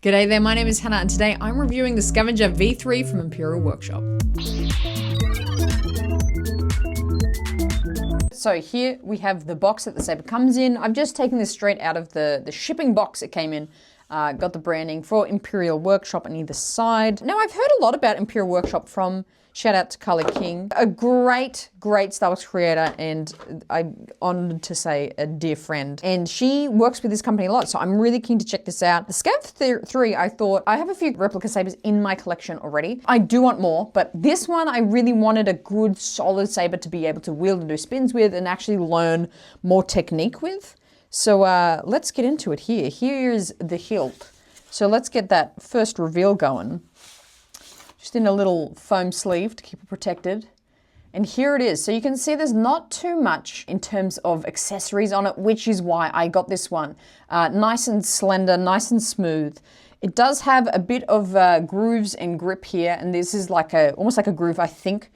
G'day there, my name is Hannah and today I'm reviewing the Scavenger V3 from Imperial Workshop. So here we have the box that the saber comes in. I've just taken this straight out of the shipping box it came in. Got the branding for Imperial Workshop on either side. Now I've heard a lot about Imperial Workshop from, shout out to Carly King, a great Star Wars creator and I'm honored to say a dear friend. And she works with this company a lot, so I'm really keen to check this out. The Scav 3, I thought, I have a few replica sabers in my collection already. I do want more, but this one I really wanted a good solid saber to be able to wield and do spins with and actually learn more technique with. So let's get into it here. Here's the hilt. So let's get that first reveal going. Just in a little foam sleeve to keep it protected. And here it is. So you can see there's not too much in terms of accessories on it, which is why I got this one. Nice and slender, nice and smooth. It does have a bit of grooves and grip here, and this is like almost like a groove, I think,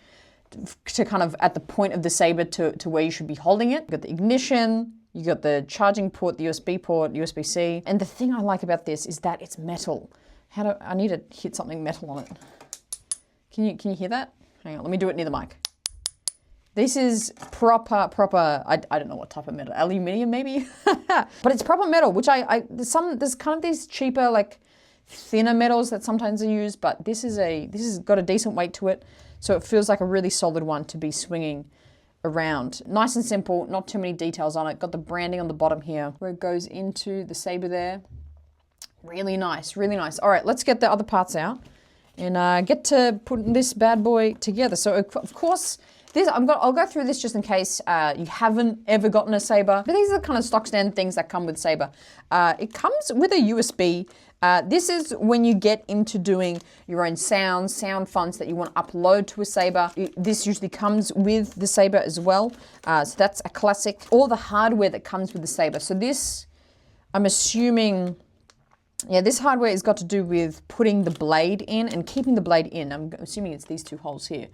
to kind of at the point of the saber to where you should be holding it. You've got the ignition, you got the charging port, the USB port, USB-C. And the thing I like about this is that it's metal. I need to hit something metal on it. Can you hear that? Hang on, let me do it near the mic. This is proper, I don't know what type of metal, aluminium maybe? But it's proper metal, which there's kind of these cheaper, like thinner metals that sometimes are used, but this has got a decent weight to it. So it feels like a really solid one to be swinging around. Nice and simple, not too many details on it. Got the branding on the bottom here where it goes into the saber there. Really nice, really nice. All right, let's get the other parts out and get to putting this bad boy together. So of course, I'll go through this just in case you haven't ever gotten a saber. But these are the kind of stock standard things that come with saber. It comes with a USB. This is when you get into doing your own sound fonts that you want to upload to a saber. This usually comes with the saber as well. So that's a classic. All the hardware that comes with the saber. So this, I'm assuming, yeah, this hardware has got to do with putting the blade in and keeping the blade in. I'm assuming it's these two holes here.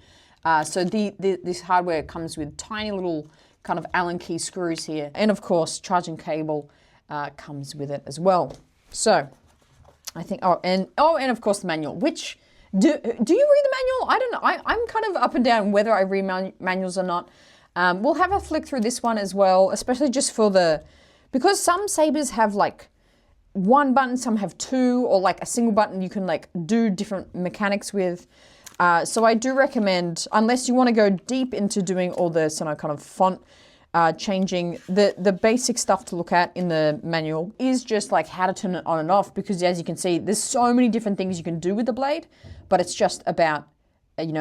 So this hardware comes with tiny little kind of Allen key screws here. And of course, charging cable comes with it as well. So I think, and of course the manual, which, do you read the manual? I don't know. I'm kind of up and down whether I read manuals or not. We'll have a flick through this one as well, especially just for because some sabers have like one button, some have two, or like a single button you can like do different mechanics with. So I do recommend, unless you want to go deep into doing all the kind of font changing, the basic stuff to look at in the manual is just like how to turn it on and off, because as you can see, there's so many different things you can do with the blade, but it's just about,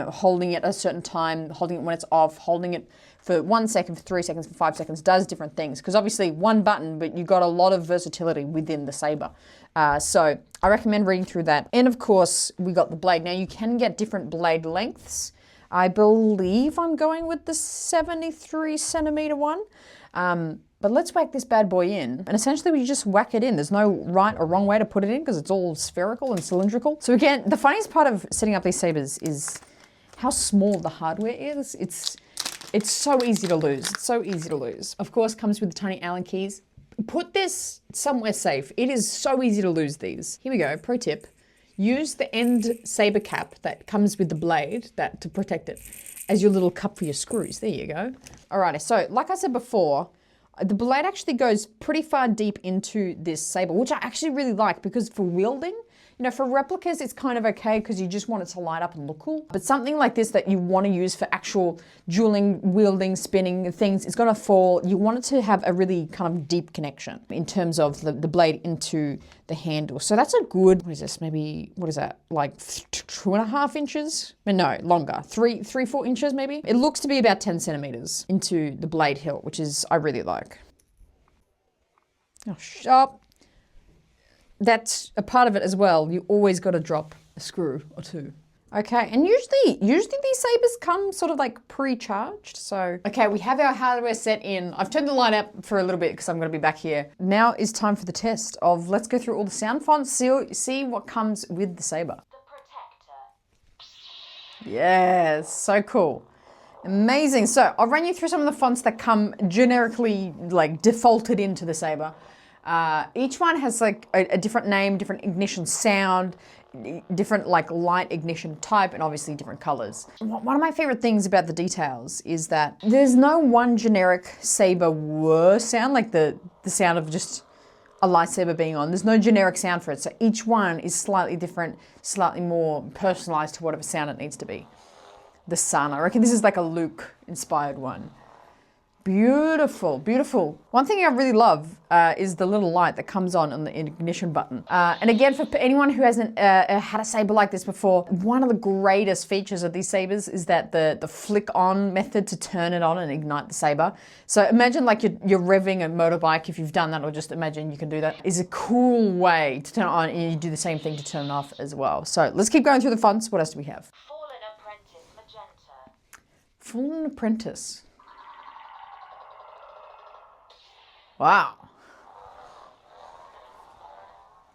holding it at a certain time, holding it when it's off, holding it for 1 second, for 3 seconds, for 5 seconds, does different things. Because obviously one button, but you've got a lot of versatility within the saber. So I recommend reading through that. And of course, we got the blade. Now you can get different blade lengths. I believe I'm going with the 73 centimeter one. But let's whack this bad boy in. And essentially we just whack it in. There's no right or wrong way to put it in because it's all spherical and cylindrical. So again, the funniest part of setting up these sabers is how small the hardware is. It's so easy to lose. It's so easy to lose. Of course, comes with the tiny Allen keys. Put this somewhere safe. It is so easy to lose these. Here we go, pro tip. Use the end saber cap that comes with the blade to protect it as your little cup for your screws. There you go. Alrighty, so like I said before, the blade actually goes pretty far deep into this saber, which I actually really like because for wielding, for replicas, it's kind of okay because you just want it to light up and look cool. But something like this that you want to use for actual dueling, wielding, spinning things, it's going to fall. You want it to have a really kind of deep connection in terms of the blade into the handle. So that's a good, what is this? Maybe, what is that? Like 2.5 inches? No, longer. 4 inches maybe? It looks to be about 10 centimeters into the blade hilt, which is, I really like. Oh, sharp. That's a part of it as well. You always got to drop a screw or two. Okay, and usually these sabers come sort of like pre-charged, so. Okay, we have our hardware set in. I've turned the light up for a little bit because I'm gonna be back here. Now is time for the test of, let's go through all the sound fonts, see what comes with the saber. The protector. Yes, so cool. Amazing. So I'll run you through some of the fonts that come generically like defaulted into the saber. Each one has like a different name, different ignition sound, different like light ignition type, and obviously different colors. One of my favorite things about the details is that there's no one generic saber whir sound, like the sound of just a lightsaber being on. There's no generic sound for it. So each one is slightly different, slightly more personalized to whatever sound it needs to be. The sun, I reckon this is like a Luke inspired one. Beautiful, beautiful. One thing I really love is the little light that comes on the ignition button. And again, for anyone who hasn't had a saber like this before, one of the greatest features of these sabers is that the flick on method to turn it on and ignite the saber. So imagine like you're revving a motorbike, if you've done that, or just imagine you can do that, is a cool way to turn it on, and you do the same thing to turn it off as well. So let's keep going through the fonts. What else do we have? Fallen Apprentice Magenta. Fallen Apprentice. Wow.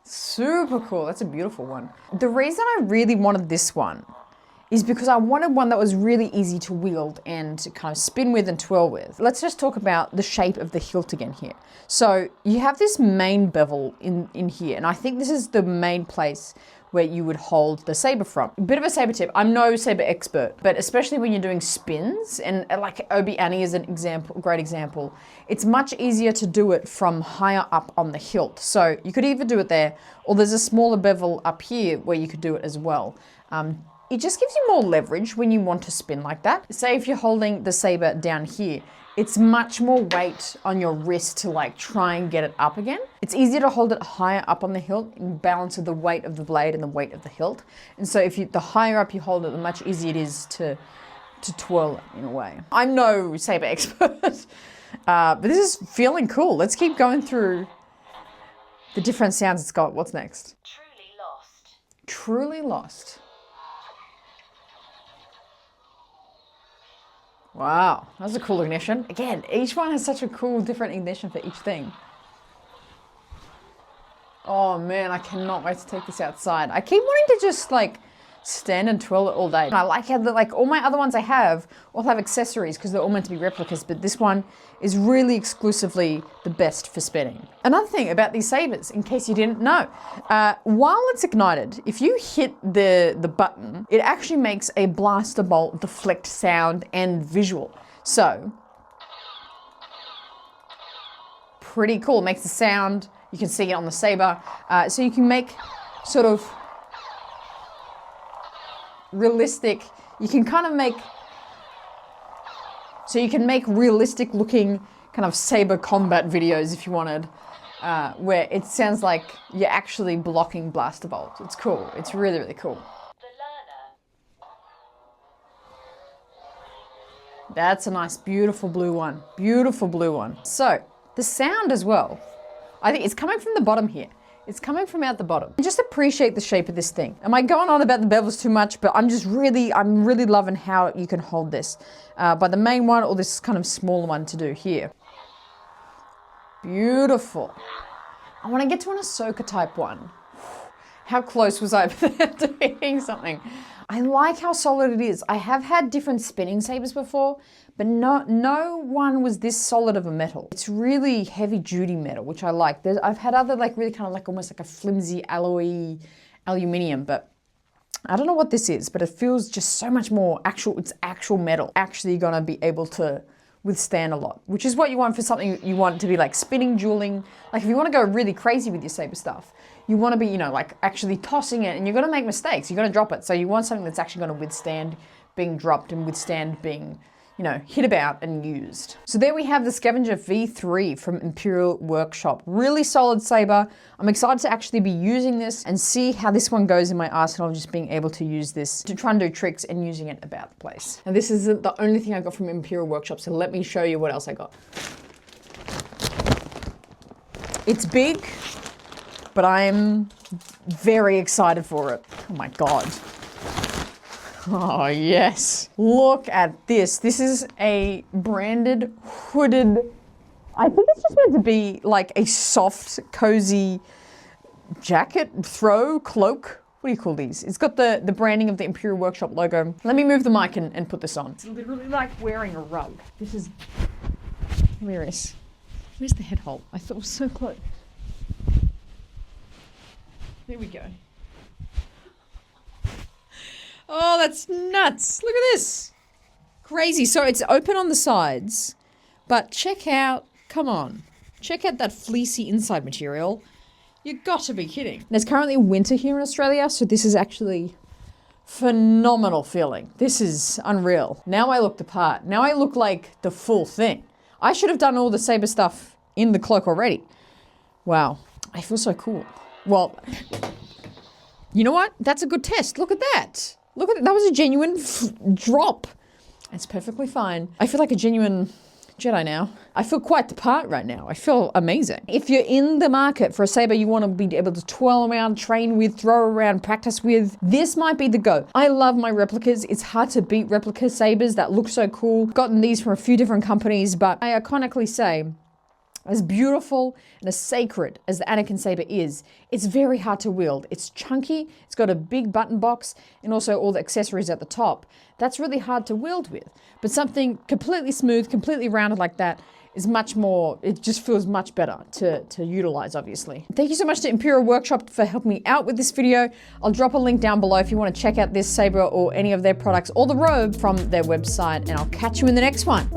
Super cool. That's a beautiful one. The reason I really wanted this one is because I wanted one that was really easy to wield and to kind of spin with and twirl with. Let's just talk about the shape of the hilt again here. So you have this main bevel in here, and I think this is the main place where you would hold the saber from. A bit of a saber tip. I'm no saber expert, but especially when you're doing spins, and like Obi Annie is an example, great example, it's much easier to do it from higher up on the hilt. So you could either do it there, or there's a smaller bevel up here where you could do it as well. It just gives you more leverage when you want to spin like that. Say if you're holding the saber down here, it's much more weight on your wrist to like try and get it up again. It's easier to hold it higher up on the hilt in balance of the weight of the blade and the weight of the hilt. And so if the higher up you hold it, the much easier it is to twirl it in a way. I'm no saber expert, but this is feeling cool. Let's keep going through the different sounds it's got. What's next? Truly Lost. Truly Lost. Wow, that was a cool ignition. Again, each one has such a cool, different ignition for each thing. Oh man, I cannot wait to take this outside. I keep wanting to just like stand and twirl it all day. And I like how like all my other ones I have all have accessories because they're all meant to be replicas, but this one is really exclusively the best for spinning. Another thing about these sabers, in case you didn't know, while it's ignited, if you hit the button, it actually makes a blaster bolt deflect sound and visual. So, pretty cool. It makes the sound. You can see it on the saber. So you can make sort of realistic, you can kind of make, so you can make realistic looking kind of saber combat videos if you wanted, where it sounds like you're actually blocking blaster bolts. It's cool. It's really, really cool. The Learner. That's a nice, beautiful blue one. Beautiful blue one. So the sound as well, I think it's coming from the bottom here. It's coming from out the bottom. Just appreciate the shape of this thing. Am I going on about the bevels too much? But I'm really loving how you can hold this by the main one or this kind of smaller one to do here. Beautiful. I want to get to an Ahsoka type one. How close was I to hitting something? I like how solid it is. I have had different spinning sabers before, but no one was this solid of a metal. It's really heavy duty metal, which I like. I've had other like really kind of like almost like a flimsy alloy aluminium, but I don't know what this is, but it feels just so much more actual. It's actual metal. Actually gonna be able to withstand a lot, which is what you want for something you want to be like spinning, dueling. Like if you want to go really crazy with your saber stuff, you want to be, you know, like actually tossing it, and you're going to make mistakes. You're going to drop it. So you want something that's actually going to withstand being dropped and withstand being, you know, hit about and used. So there we have the Scavenger V3 from Imperial Workshop. Really solid saber. I'm excited to actually be using this and see how this one goes in my arsenal of just being able to use this to try and do tricks and using it about the place. And this isn't the only thing I got from Imperial Workshop, so let me show you what else I got. It's big, but I'm very excited for it. Oh my God. Oh yes. Look at this. This is a branded, hooded, I think it's just meant to be like a soft, cozy jacket, cloak. What do you call these? It's got the branding of the Imperial Workshop logo. Let me move the mic and put this on. It's literally like wearing a rug. This is hilarious. Where's the head hole? I thought it was so close. There we go. Oh, that's nuts. Look at this. Crazy. So it's open on the sides, but check out, come on, check out that fleecy inside material. You got to be kidding. There's currently winter here in Australia, so this is actually phenomenal feeling. This is unreal. Now I look the part. Now I look like the full thing. I should have done all the Saber stuff in the cloak already. Wow. I feel so cool. Well, you know what? That's a good test. Look at that. Look at it. That was a genuine drop. It's perfectly fine. I feel like a genuine Jedi now. I feel quite the part right now. I feel amazing. If you're in the market for a Saber you want to be able to twirl around, train with, throw around, practice with, this might be the go. I love my replicas. It's hard to beat replica Sabers that look so cool. Gotten these from a few different companies, but I iconically say, as beautiful and as sacred as the Anakin Saber is, it's very hard to wield. It's chunky, it's got a big button box, and also all the accessories at the top. That's really hard to wield with. But something completely smooth, completely rounded like that is much more, it just feels much better to utilize, obviously. Thank you so much to Imperial Workshop for helping me out with this video. I'll drop a link down below if you want to check out this Saber or any of their products or the robe from their website, and I'll catch you in the next one.